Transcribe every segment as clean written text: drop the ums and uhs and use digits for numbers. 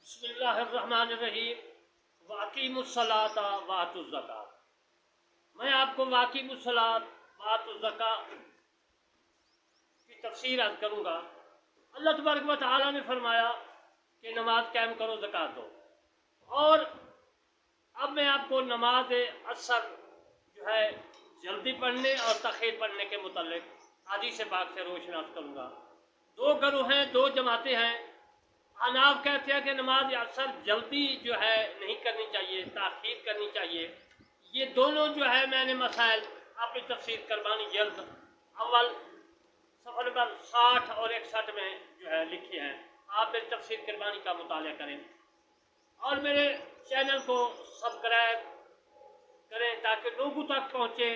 بسم اللہ الرحمن الرحیم واقیموا الصلاۃ وآتوا الزکاۃ۔ میں آپ کو واقیموا الصلاۃ وآتوا الزکاۃ کی تفسیر عرض کروں گا۔ اللہ تبارک و تعالیٰ نے فرمایا کہ نماز قائم کرو، زکوٰۃ دو، اور اب میں آپ کو نماز عصر جو ہے جلدی پڑھنے اور تاخیر پڑھنے کے متعلق حدیث پاک سے روشناس کروں گا۔ دو گروہ ہیں، دو جماعتیں ہیں۔ حناف کہتے ہیں کہ نماز عصر جلدی جو ہے نہیں کرنی چاہیے، تاخیر کرنی چاہیے۔ یہ دونوں جو ہے میں نے مسائل اپنی تفسیر کربانی جلد اول صفحہ نمبر 60 اور 61 میں جو ہے لکھے ہیں۔ آپ میری تفسیر کربانی کا مطالعہ کریں اور میرے چینل کو سبسکرائب کریں تاکہ لوگوں تک پہنچے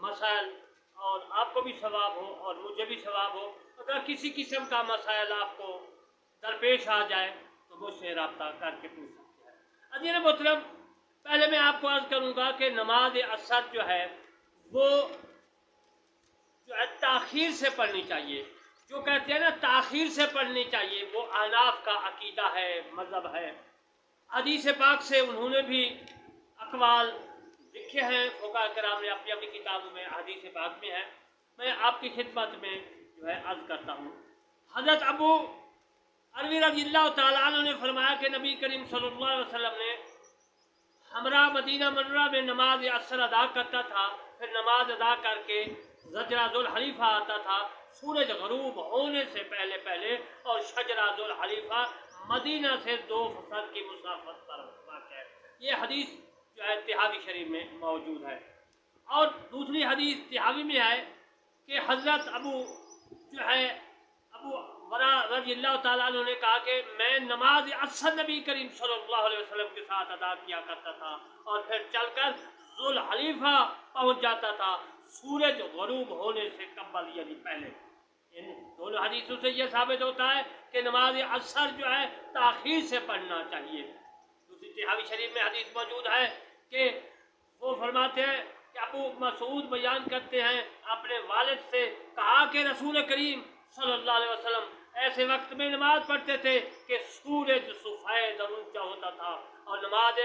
مسائل اور آپ کو بھی ثواب ہو اور مجھے بھی ثواب ہو۔ اگر کسی قسم کا مسائل آپ کو درپیش آ جائے تو مجھ سے رابطہ کر کے پوچھ سکتے ہیں۔ عزیز محترم، پہلے میں آپ کو عرض کروں گا کہ نماز عصر جو ہے وہ جو ہے تاخیر سے پڑھنی چاہیے۔ جو کہتے ہیں نا تاخیر سے پڑھنی چاہیے، وہ احناف کا عقیدہ ہے، مذہب ہے۔ حدیث پاک سے انہوں نے بھی اقوال لکھے ہیں، فقہاء کرام نے اپنی اپنی کتابوں میں حدیث پاک میں ہے۔ میں آپ کی خدمت میں جو ہے عرض کرتا ہوں۔ حضرت ابو عروی رضی اللہ تعالیٰ عنہ نے فرمایا کہ نبی کریم صلی اللہ علیہ وسلم نے ہمراہ مدینہ منورہ میں نماز عصر ادا کرتا تھا، پھر نماز ادا کر کے زجرہ ذوالحلیفہ آتا تھا سورج غروب ہونے سے پہلے پہلے، اور شجرہ ذوالحلیفہ مدینہ سے 2 فرسخ کی مسافت پر واقع ہے۔ یہ حدیث جو ہے طحاوی شریف میں موجود ہے۔ اور دوسری حدیث طحاوی میں ہے کہ حضرت ابو برا رضی اللہ تعالیٰ عنہ نے کہا کہ میں نماز عصر نبی کریم صلی اللہ علیہ وسلم کے ساتھ ادا کیا کرتا تھا اور پھر چل کر ذوالحلیفہ پہنچ جاتا تھا سورج غروب ہونے سے قبل، یعنی پہلے۔ ان دونوں حدیثوں سے یہ ثابت ہوتا ہے کہ نماز عصر جو ہے تاخیر سے پڑھنا چاہیے۔ دوسری طحاوی شریف میں حدیث موجود ہے کہ وہ فرماتے ہیں کہ ابو مسعود بیان کرتے ہیں اپنے والد سے، کہا کہ رسول کریم صلی اللہ علیہ وسلم ایسے وقت میں نماز پڑھتے تھے کہ سورج سفید اور اونچا ہوتا تھا، اور نماز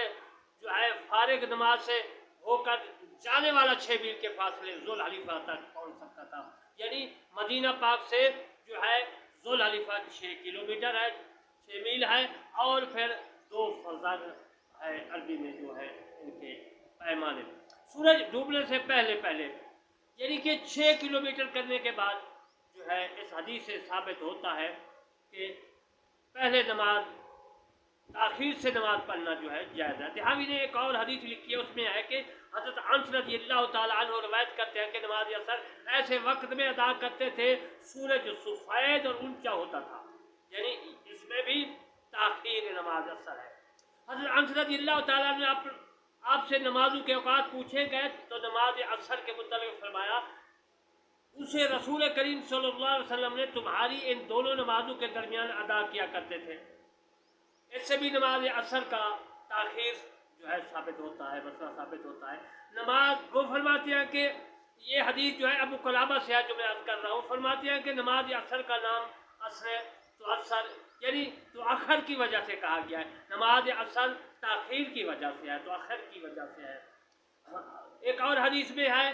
جو ہے فارغ نماز سے ہو کر جانے والا 6 میل کے فاصلے ذوالحلیفہ تک پہنچ سکتا تھا۔ یعنی مدینہ پاک سے جو ہے ذوالحلیفہ 6 کلومیٹر ہے، 6 میل ہے، اور پھر 2 فرسخ ہے عربی میں جو ہے ان کے پیمانے۔ سورج ڈوبنے سے پہلے پہلے یعنی کہ 6 کلومیٹر کرنے کے بعد جو ہے اس حدیث سے ثابت ہوتا ہے کہ پہلے نماز تاخیر سے نماز پڑھنا جو ہے جائز ہے۔ طحاوی نے ایک اور حدیث لکھی ہے، اس میں ہے کہ حضرت انس رضی اللہ تعالیٰ عنہ روایت کرتے ہیں کہ نماز عصر ایسے وقت میں ادا کرتے تھے سورج سفید اور اونچا ہوتا تھا، یعنی اس میں بھی تاخیر نماز عصر ہے۔ حضرت انس رضی اللہ تعالیٰ عنہ آپ سے نمازوں کے اوقات پوچھے گئے تو نماز عصر کے متعلق فرمایا، اسے رسول کریم صلی اللہ علیہ وسلم نے تمہاری ان دونوں نمازوں کے درمیان ادا کیا کرتے تھے۔ اس سے بھی نماز عصر کا تاخیر جو ہے ثابت ہوتا ہے، مسئلہ ثابت ہوتا ہے۔ نماز وہ فرماتے ہیں کہ یہ حدیث جو ہے ابو قلابہ سے ہے جو میں عرض کر رہا ہوں، فرماتے ہیں کہ نماز عصر کا نام عصر ہے تو عصر یعنی تو آخر کی وجہ سے کہا گیا ہے۔ نماز عصر تاخیر کی وجہ سے ہے، تو آخر کی وجہ سے ہے۔ ایک اور حدیث میں ہے،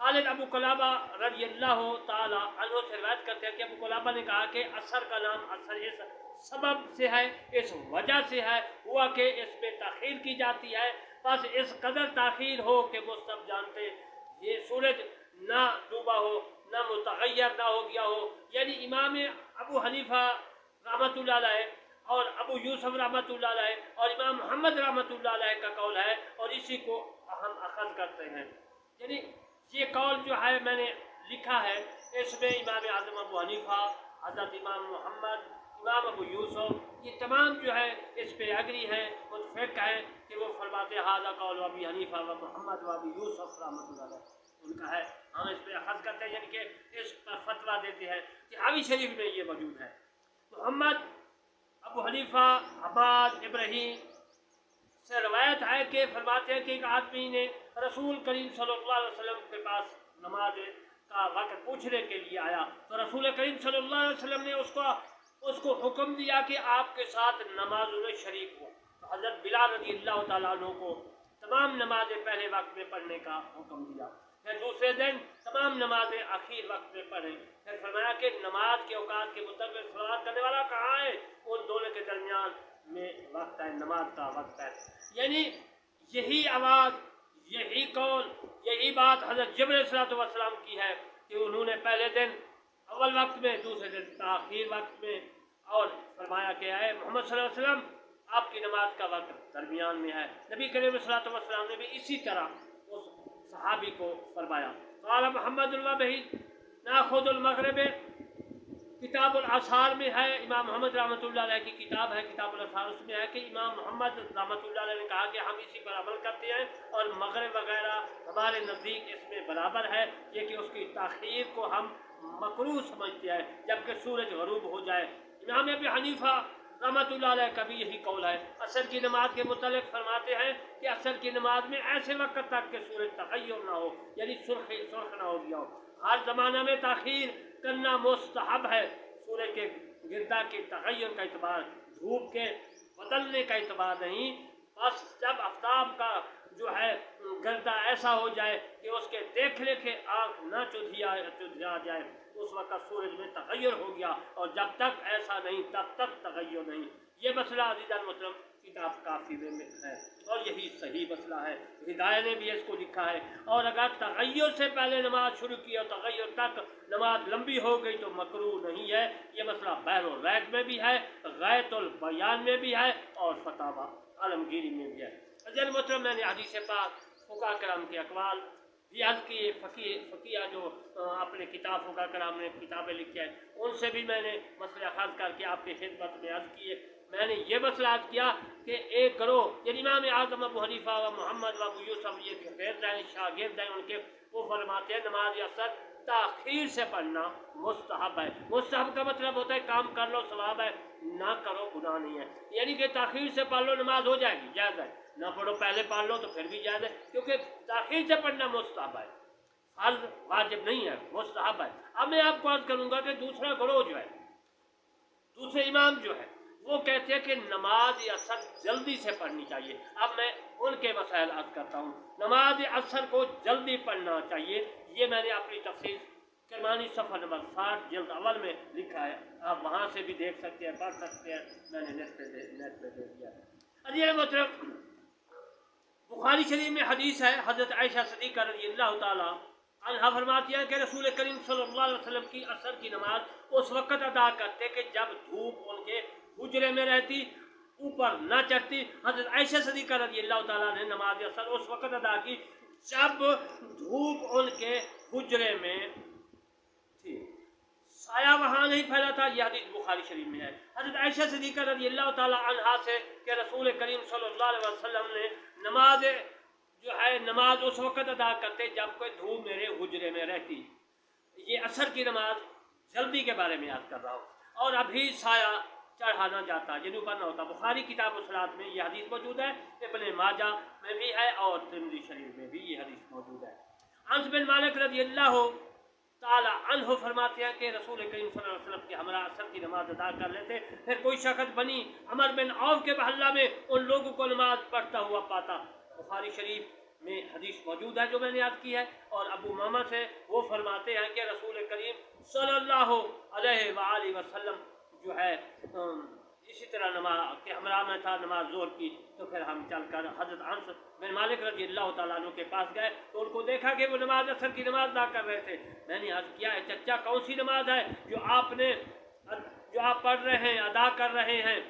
خالد ابو قلابہ رضی اللہ تعالی عنہ سے روایت کرتے ہیں کہ ابو قلابہ نے کہا کہ عصر کا نام عصر اس سبب سے ہے، اس وجہ سے ہے، ہوا کہ اس میں تاخیر کی جاتی ہے، بس اس قدر تاخیر ہو کہ وہ سب جانتے یہ سورج نہ ڈوبا ہو، نہ متغیر نہ ہو گیا ہو۔ یعنی امام ابو حنیفہ رحمۃ اللہ علیہ اور ابو یوسف رحمۃ اللہ علیہ اور امام محمد رحمۃ اللہ علیہ کا قول ہے، اور اسی کو ہم اخذ کرتے ہیں۔ یعنی یہ قول جو ہے میں نے لکھا ہے، اس میں امام اعظم ابو حنیفہ، حضرت امام محمد، امام ابو یوسف، یہ تمام جو ہے اس پہ اگری ہیں، متفق ہیں کہ وہ فرماتے ھذا قول ابی حنیفہ و محمد و ابی یوسف رحمۃ اللہ علیہ، ان کا ہے، ہم اس پہ اخذ کرتے ہیں، یعنی کہ اس پر فتویٰ دیتے ہیں۔ طحاوی شریف میں یہ موجود ہے۔ محمد ابو حنیفہ عباد ابراہیم سے روایت ہے کہ فرماتے ہیں کہ ایک آدمی نے رسول کریم صلی اللہ علیہ وسلم کے پاس نماز کا وقت پوچھنے کے لیے آیا، تو رسول کریم صلی اللہ علیہ وسلم نے اس کو اس کو حکم دیا کہ آپ کے ساتھ نمازوں میں شریک ہو. تو حضرت بلال رضی اللہ تعالیٰ عنہ کو تمام نمازیں پہلے وقت میں پڑھنے کا حکم دیا. پھر دوسرے دن تمام نمازیں آخر وقت میں پڑھیں. پھر فرمایا کہ نماز کے اوقات کے مطابق صلوات کرنے والا کہاں ہے؟ ان دونوں کے درمیان میں وقت ہے، نماز کا وقت ہے. یعنی یہی آواز، یہی قول، یہی بات حضرت جبرائیل علیہ السلام کی ہے کہ انہوں نے پہلے دن اول وقت میں، دوسرے دن تاخیر وقت میں، اور فرمایا کہ اے محمد صلی اللہ علیہ وسلم آپ کی نماز کا وقت درمیان میں ہے. نبی کریم صلی اللہ علیہ وسلم نے بھی اسی طرح اس صحابی کو فرمایا. قال محمد الوبہی ناخذ المغرب، کتاب الاسحار میں ہے، امام محمد رحمۃ اللہ علیہ کی کتاب ہے کتاب الاسحار، اس میں ہے کہ امام محمد رحمۃ اللہ علیہ نے کہا کہ ہم اسی پر عمل کرتے ہیں اور مغرب وغیرہ ہمارے نزدیک اس میں برابر ہے، یہ کہ اس کی تاخیر کو ہم مکروہ سمجھتے ہیں جبکہ سورج غروب ہو جائے. امام ابی حنیفہ رحمۃ اللہ علیہ کا بھی یہی قول ہے. عصر کی نماز کے متعلق فرماتے ہیں کہ عصر کی نماز میں ایسے وقت تک کہ سورج تغیر نہ ہو، یعنی سرخ نہ ہو گیا ہو. ہر زمانہ میں تاخیر کرنا مستحب ہے، سورج کے گردا کے تغیر کا اعتبار، دھوپ کے بدلنے کا اعتبار نہیں. بس جب آفتاب کا جو ہے گردہ ایسا ہو جائے کہ اس کے دیکھنے کے آنکھ نہ چدھیا جائے، اس وقت سورج میں تغیر ہو گیا، اور جب تک ایسا نہیں تب تک تغیر نہیں. یہ مسئلہ عزیزان محترم کتاب کافی میں ہے اور یہی صحیح مسئلہ ہے. ہدایہ نے بھی اس کو لکھا ہے. اور اگر تغیر سے پہلے نماز شروع کی اور تغیر تک نماز لمبی ہو گئی تو مکروہ نہیں ہے. یہ مسئلہ بحر الریق میں بھی ہے، غایۃ البیان میں بھی ہے اور فتاوی عالمگیری میں بھی ہے. عزیزان محترم میں نے حدیث پاک، فقہاء کرام کے اقوال بھی عرض کیے، فقیہ جو اپنے کتاب فقہاء کرام نے کتابیں لکھی ہیں ان سے بھی میں نے مسئلہ خاص کر کے آپ کی خدمت میں عرض کیے. میں نے یہ مسئلہ عرض کیا کہ ایک گروہ یعنی امام اعظم ابو حنیفہ و محمد و ابو یوسف، یہ غیر ہیں شاگرد ہیں ان کے، وہ فرماتے ہیں نماز عصر تاخیر سے پڑھنا مستحب ہے. مستحب کا مطلب ہوتا ہے کام کر لو ثواب ہے، نہ کرو گناہ نہیں ہے. یعنی کہ تاخیر سے پڑھ لو نماز ہو جائے گی، جائز ہے. نہ پڑھو پہلے پڑھ لو تو پھر بھی جائز ہے، کیونکہ تاخیر سے پڑھنا مستحب ہے، فرض واجب نہیں ہے، مستحب ہے. اب میں آپ کو عرض کروں گا کہ دوسرا گروہ جو ہے، دوسرے امام جو ہے، وہ کہتے ہیں کہ نماز عصر جلدی سے پڑھنی چاہیے. اب میں ان کے مسائل عرض کرتا ہوں. نماز عصر کو جلدی پڑھنا چاہیے، یہ میں نے اپنی تفسیر کرمانی صفحہ نمبر 60 جلد اول میں لکھا ہے، آپ وہاں سے بھی دیکھ سکتے ہیں، پڑھ سکتے ہیں، میں نے نیٹ پہ دے دیا. یہ مطلب بخاری شریف میں حدیث ہے، حضرت عائشہ صدیقہ رضی اللہ تعالیٰ عنہا فرماتی ہیں کہ رسول کریم صلی اللہ علیہ وسلم کی عصر کی نماز اس وقت ادا کرتے کہ جب دھوپ ان کے حجرے میں رہتی، اوپر نہ چڑھتی. حضرت عائشہ صدیقہ رضی اللہ تعالیٰ نے نماز عصر اس وقت ادا کی جب دھوپ ان کے حجرے میں تھی، سایہ وہاں نہیں پھیلا تھا. یہ حدیث بخاری شریف میں ہے. حضرت عائشہ صدیقہ رضی اللہ تعالیٰ عنہا سے کہ رسول کریم صلی اللہ علیہ وسلم نے نماز اس وقت ادا کرتے جب کوئی دھوپ میرے حجرے میں رہتی. یہ عصر کی نماز جلدی کے بارے میں یاد کر رہا ہوں، اور ابھی سایہ چڑھانا جاتا جن اوپر نہ ہوتا. بخاری کتاب الصلاۃ میں یہ حدیث موجود ہے، ابن ماجہ میں بھی ہے اور ترمذی شریف میں بھی یہ حدیث موجود ہے. انس بن مالک رضی اللہ تعالیٰ عنہ فرماتے ہیں کہ رسول کریم صلی اللہ علیہ وسلم کے ہمراہ عصر کی نماز ادا کر لیتے، پھر کوئی شخص بنی عمر بن عوف کے محلہ میں ان لوگوں کو نماز پڑھتا ہوا پاتا. بخاری شریف میں حدیث موجود ہے جو میں نے یاد کی ہے. اور ابو امامہ سے وہ فرماتے ہیں کہ رسول کریم صلی اللہ علیہ وآلہ وسلم جو ہے اسی طرح نماز کے ہمراہ میں تھا نماز ظہر کی. تو پھر ہم چل کر حضرت انس بن مالک رضی اللہ تعالیٰ عنہ کے پاس گئے تو ان کو دیکھا کہ وہ نماز عصر کی نماز ادا کر رہے تھے. میں نے عرض کیا ہے چچا کون سی نماز ہے جو آپ پڑھ رہے ہیں، ادا کر رہے ہیں؟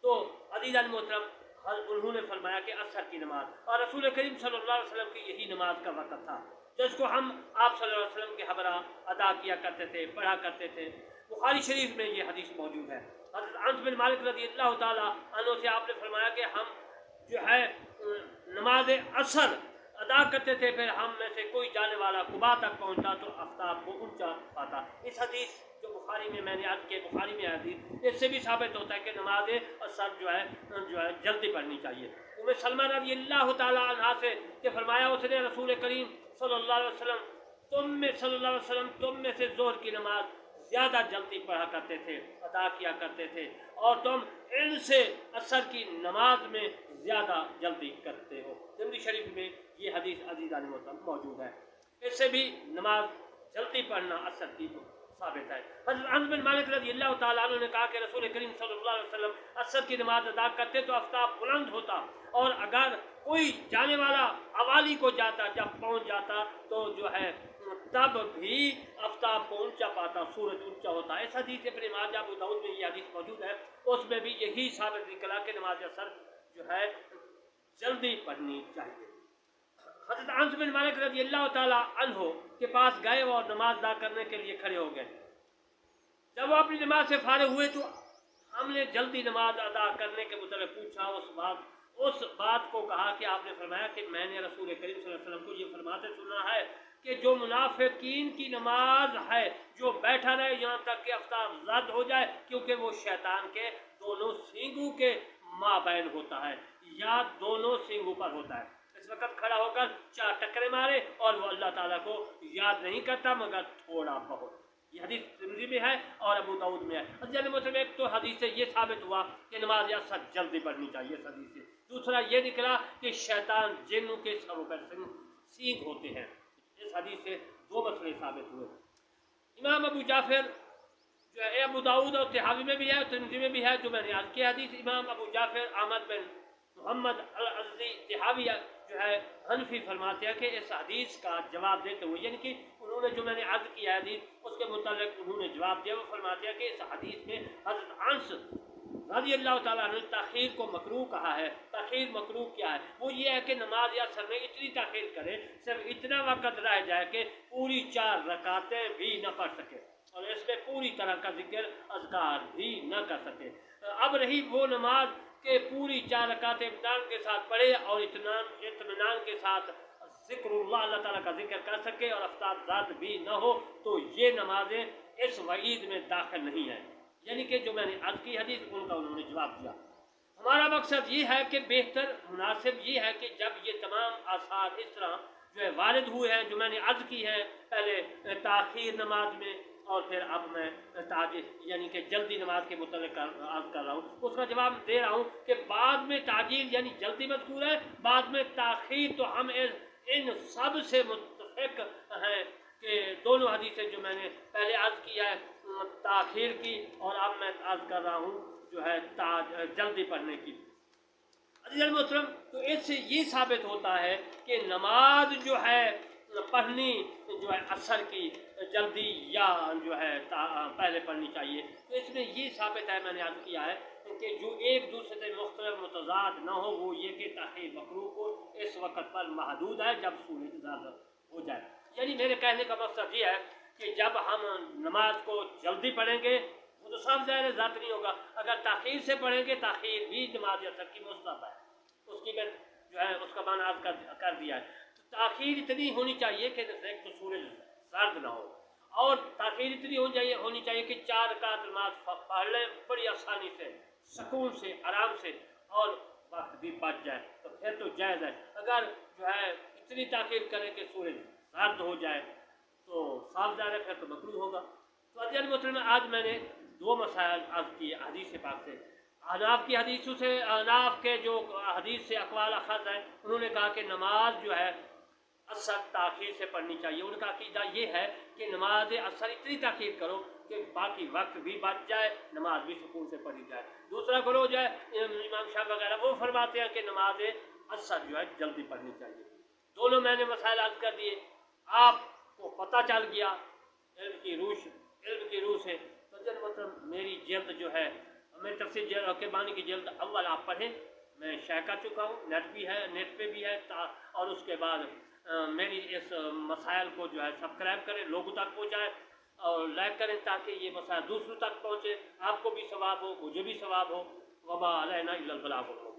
تو عزیزان محترم انہوں نے فرمایا کہ عصر کی نماز، اور رسول کریم صلی اللہ علیہ وسلم کی یہی نماز کا وقت تھا جس کو ہم آپ صلی اللہ علیہ وسلم کے ہمراہ ادا کیا کرتے تھے، پڑھا کرتے تھے. بخاری شریف میں یہ حدیث موجود ہے. حضرت انس بن مالک رضی اللہ تعالیٰ عنہ سے آپ نے فرمایا کہ ہم جو ہے نماز عصر ادا کرتے تھے، پھر ہم میں سے کوئی جانے والا قباء تک پہنچتا تو آفتاب کو اونچا پاتا. اس حدیث جو بخاری میں نے عرض کی، بخاری میں حدیث، اس سے بھی ثابت ہوتا ہے کہ نماز عصر جو ہے جلدی پڑھنی چاہیے. ام سلمہ رضی اللہ تعالیٰ عنہا سے کہ فرمایا اس نے رسول کریم صلی اللہ علیہ وسلم تم میں سے ظہر کی نماز زیادہ جلدی پڑھا کرتے تھے ادا کیا کرتے تھے اور تم ان سے عصر کی نماز میں زیادہ جلدی کرتے ہو۔ ترمذی شریف میں یہ حدیث عزیزان محترم موجود ہے۔ اس سے بھی نماز جلدی پڑھنا عصر کی ثابت ہے۔ حضرت انس بن مالک رضی اللہ تعالیٰ عنہ نے کہا کہ رسول کریم صلی اللہ علیہ وسلم عصر کی نماز ادا کرتے تو آفتاب بلند ہوتا، اور اگر کوئی جانے والا حوالی کو جاتا، جب پہنچ جاتا تو جو ہے تب بھی آفتاب کو اونچا پاتا، سورج اونچا ہوتا۔ اس حدیث ابن ماجہ ابو داؤد میں یہ حدیث موجود ہے، اس میں بھی یہی ثابت نکلا کہ نماز عصر جو ہے جلدی پڑھنی چاہیے۔ حضرت انس بن مالک رضی اللہ تعالیٰ عنہ کے پاس گئے اور نماز ادا کرنے کے لیے کھڑے ہو گئے۔ جب وہ اپنی نماز سے فارغ ہوئے تو ہم نے جلدی نماز ادا کرنے کے متعلق پوچھا، اس بات کو کہا کہ آپ نے فرمایا کہ میں نے رسول کریم صلی اللہ علیہ وسلم کو یہ فرماتے سنا ہے کہ جو منافقین کی نماز ہے، جو بیٹھا رہے یہاں تک کہ آفتاب زد ہو جائے، کیونکہ وہ شیطان کے دونوں سینگوں کے مابین ہوتا ہے یا دونوں سینگوں پر ہوتا ہے۔ اس وقت کھڑا ہو کر 4 ٹکرے مارے اور وہ اللہ تعالیٰ کو یاد نہیں کرتا مگر تھوڑا بہت۔ یہ حدیث ترمذی میں ہے اور ابو داؤد میں ہے۔ حضرت مسلم ایک تو حدیث سے یہ ثابت ہوا کہ نماز عصر جلدی پڑھنی چاہیے اس حدیث سے، دوسرا یہ نکلا کہ شیطان جنوں کے سروں پر سینگ ہوتے ہیں۔ اس حدیث سے 2 مسئلے ثابت ہوئے۔ امام ابو جعفر جو ہے ابو داؤد اور طحاوی میں بھی ہے، ترمذی میں بھی ہے، جو میں نے آج کی حدیث امام ابو جعفر احمد بن محمد الازدی طحاوی جو ہے حنفی فرماتے ہیں کہ اس حدیث کا جواب دیتے ہوئے، یعنی کہ انہوں نے جو میں نے عرض کیا حدیث اس کے متعلق انہوں نے جواب دیا، وہ فرماتے ہیں کہ اس حدیث میں حضرت انس رضی اللہ تعالیٰ عنہ تاخیر کو مکروہ کہا ہے۔ تاخیر مکروہ کیا ہے؟ وہ یہ ہے کہ نماز عصر میں اتنی تاخیر کرے، صرف اتنا وقت رہ جائے کہ پوری 4 رکعتیں بھی نہ پڑھ سکے اور اس میں پوری طرح کا ذکر اذکار بھی نہ کر سکے۔ اب رہی وہ نماز کہ پوری 4 رکعتیں اطمینان کے ساتھ پڑھے اور اطمینان کے ساتھ ذکر اللہ تعالیٰ کا ذکر کر سکے اور آفتاب زد بھی نہ ہو، تو یہ نمازیں اس وعید میں داخل نہیں ہیں۔ یعنی کہ جو میں نے عرض کی حدیث ان کا انہوں نے جواب دیا۔ ہمارا مقصد یہ ہے کہ بہتر مناسب یہ ہے کہ جب یہ تمام آثار اس طرح جو ہے وارد ہوئے ہیں، جو میں نے عرض کی ہے پہلے تاخیر نماز میں اور پھر اب میں تعجیل یعنی کہ جلدی نماز کے متعلق عرض کر رہا ہوں، اس کا جواب دے رہا ہوں کہ بعد میں تعجیل یعنی جلدی مذکور ہے، بعد میں تاخیر تو ہم ان سب سے متفق ہیں کہ دونوں حدیثیں جو میں نے پہلے عرض کیا ہے تاخیر کی اور اب میں عرض کر رہا ہوں جو ہے جلدی پڑھنے کی۔ عزیز محترم، تو اس سے یہ ثابت ہوتا ہے کہ نماز جو ہے پڑھنی جو ہے عصر کی جلدی یا جو ہے پہلے پڑھنی چاہیے۔ تو اس میں یہ ثابت ہے، میں نے عرض کیا ہے کہ جو ایک دوسرے سے مختلف متضاد نہ ہو، وہ یہ کہ تاخیر مکروہ کو اس وقت پر محدود ہے جب سورج زیادہ ہو جائے۔ یعنی میرے کہنے کا مقصد یہ ہے کہ جب ہم نماز کو جلدی پڑھیں گے وہ تو سب ظاہر ذات نہیں ہوگا، اگر تاخیر سے پڑھیں گے تاخیر بھی نماز عصر کی مستحب ہے، اس کی میں جو ہے اس کا معنی عرض کر دیا ہے۔ تو تاخیر اتنی ہونی چاہیے کہ ایک تو سورج زرد نہ ہو، اور تاخیر اتنی ہونی چاہیے کہ 4 رکعت نماز پڑھ لیں بڑی آسانی سے، سکون سے، آرام سے، اور وقت بھی بچ جائے تو پھر تو جائز ہے۔ اگر جو ہے اتنی تاخیر کرے کہ سورج زرد ہو جائے تو صاف ظاہر ہے پھر تو مکروہ ہوگا۔ تو عزیز محترم، آج میں نے 2 مسائل عرض کیے حدیث پاک سے۔ احناف کی حدیثوں سے، احناف کے جو حدیث سے اقوال اخذ ہیں، انہوں نے کہا کہ نماز جو ہے عصر تاخیر سے پڑھنی چاہیے۔ ان کا عقیدہ یہ ہے کہ نماز عصر اتنی تاخیر کرو کہ باقی وقت بھی بچ جائے، نماز بھی سکون سے پڑھی جائے۔ دوسرا گروہ جو ہے امام شاہ وغیرہ وہ فرماتے ہیں کہ نماز عصر جو ہے جلدی پڑھنی چاہیے۔ دونوں میں نے مسائل عرض کر دیے، آپ کو پتہ چل گیا علم کی روح سے۔ تو مطلب میری جلد جو ہے، میں تفسیر کے بانی کی جلد اول آپ پڑھیں، میں شائع کر چکا ہوں، نیٹ پہ بھی ہے، اور اس کے بعد میری اس مسائل کو جو ہے سبسکرائب کریں، لوگوں تک پہنچائیں اور لائک کریں تاکہ یہ مسائل دوسروں تک پہنچے، آپ کو بھی ثواب ہو، مجھے بھی ثواب ہو۔ وما علینا الا البلاغ المبین۔